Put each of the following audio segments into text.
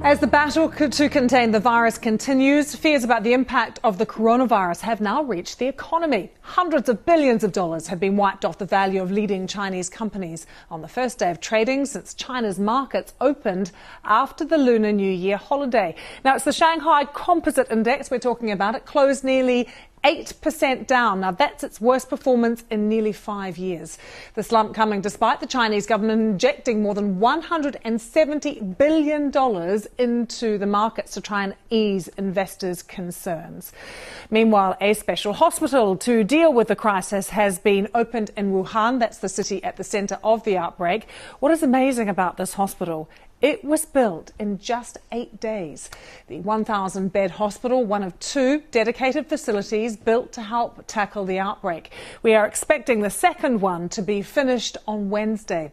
As the battle to contain the virus continues, fears about the impact of the coronavirus have now reached the economy. Hundreds of billions of dollars have been wiped off the value of leading Chinese companies on the first day of trading since China's markets opened after the Lunar New Year holiday. Now, it's the Shanghai Composite Index we're talking about. It closed nearly 8% down. Now, that's its worst performance in nearly 5 years. The slump coming despite the Chinese government injecting more than $170 billion into the markets to try and ease investors' concerns. Meanwhile, a special hospital to deal with the crisis has been opened in Wuhan. That's the city at the centre of the outbreak. What is amazing about this hospital? It was built in just 8 days. The 1,000-bed hospital, one of 2 dedicated facilities built to help tackle the outbreak. We are expecting the second one to be finished on Wednesday.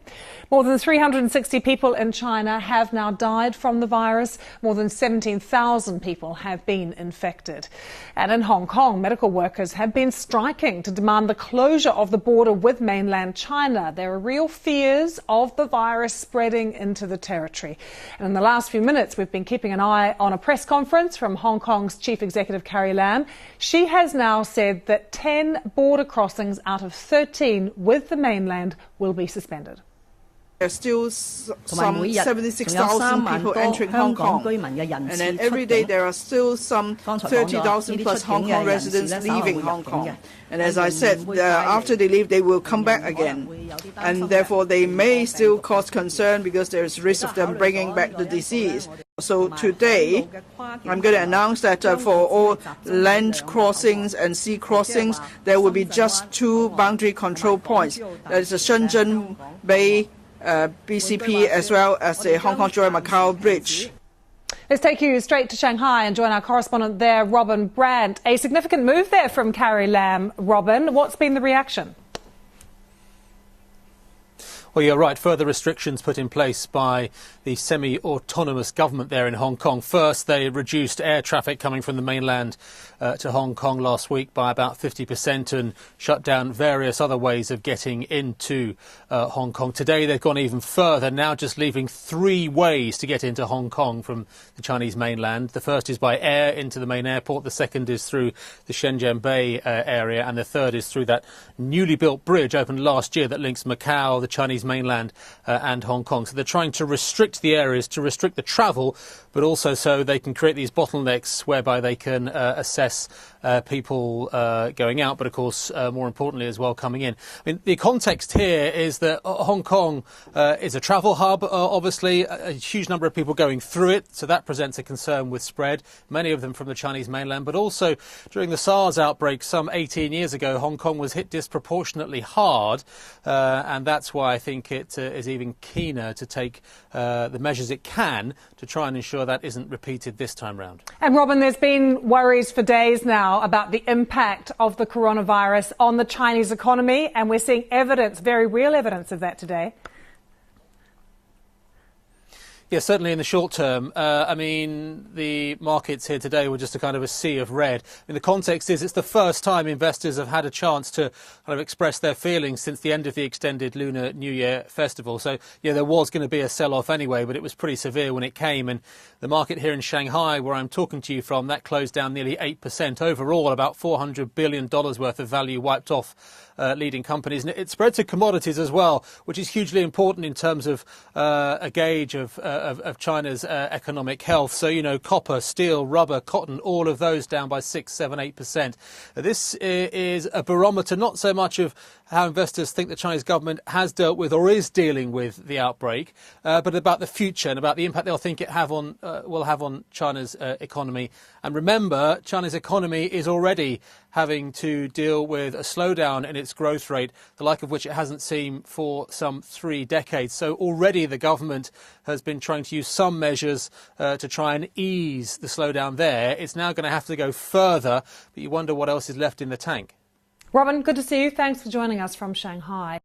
More than 360 people in China have now died from the virus. More than 17,000 people have been infected. And in Hong Kong, medical workers have been striking to demand the closure of the border with mainland China. There are real fears of the virus spreading into the territory. And in the last few minutes, we've been keeping an eye on a press conference from Hong Kong's Chief Executive Carrie Lam. She has now said that 10 border crossings out of 13 with the mainland will be suspended. There's still some 76,000 people entering Hong Kong, and then every day there are still some 30,000 plus Hong Kong residents leaving Hong Kong. And as I said, after they leave, they will come back again. And therefore, they may still cause concern because there is risk of them bringing back the disease. So today, I'm going to announce that for all land crossings and sea crossings, there will be just 2 boundary control points. That is the Shenzhen Bay BCP as well as the Hong Kong-Macau Bridge. Let's take you straight to Shanghai and join our correspondent there, Robin Brandt. A significant move there from Carrie Lam. Robin, what's been the reaction? Well, you're right. Further restrictions put in place by the semi-autonomous government there in Hong Kong. First, they reduced air traffic coming from the mainland to Hong Kong last week by about 50% and shut down various other ways of getting into Hong Kong. Today, they've gone even further, now just leaving 3 ways to get into Hong Kong from the Chinese mainland. The first is by air into the main airport. The second is through the Shenzhen Bay area. And the third is through that newly built bridge opened last year that links Macau, the Chinese mainland and Hong Kong. So they're trying to restrict the areas, to restrict the travel, but also so they can create these bottlenecks whereby they can assess people going out, but of course, more importantly as well, coming in. I mean, the context here is that Hong Kong is a travel hub, obviously, a huge number of people going through it, so that presents a concern with spread, many of them from the Chinese mainland, but also during the SARS outbreak some 18 years ago, Hong Kong was hit disproportionately hard, and that's why I think it is even keener to take the measures it can to try and ensure that isn't repeated this time round. And Robin, there's been worries for days now about the impact of the coronavirus on the Chinese economy, and we're seeing evidence, very real evidence of that today. Yes, certainly in the short term. I mean, the markets here today were just a kind of a sea of red. I mean, the context is it's the first time investors have had a chance to kind of express their feelings since the end of the extended Lunar New Year festival. So, yeah, there was going to be a sell-off anyway, but it was pretty severe when it came. And the market here in Shanghai, where I'm talking to you from, that closed down nearly 8%. Overall, about $400 billion worth of value wiped off leading companies. And it spread to commodities as well, which is hugely important in terms of a gauge of China's economic health. So, you know, copper, steel, rubber, cotton, all of those down by 6, 7, 8%. This is a barometer not so much of how investors think the Chinese government has dealt with or is dealing with the outbreak, but about the future and about the impact they'll think it will have on China's economy. And remember, China's economy is already having to deal with a slowdown in its growth rate, the like of which it hasn't seen for some 3 decades. So already the government has been trying to use some measures to try and ease the slowdown there. It's now going to have to go further, but you wonder what else is left in the tank. Robin, good to see you. Thanks for joining us from Shanghai.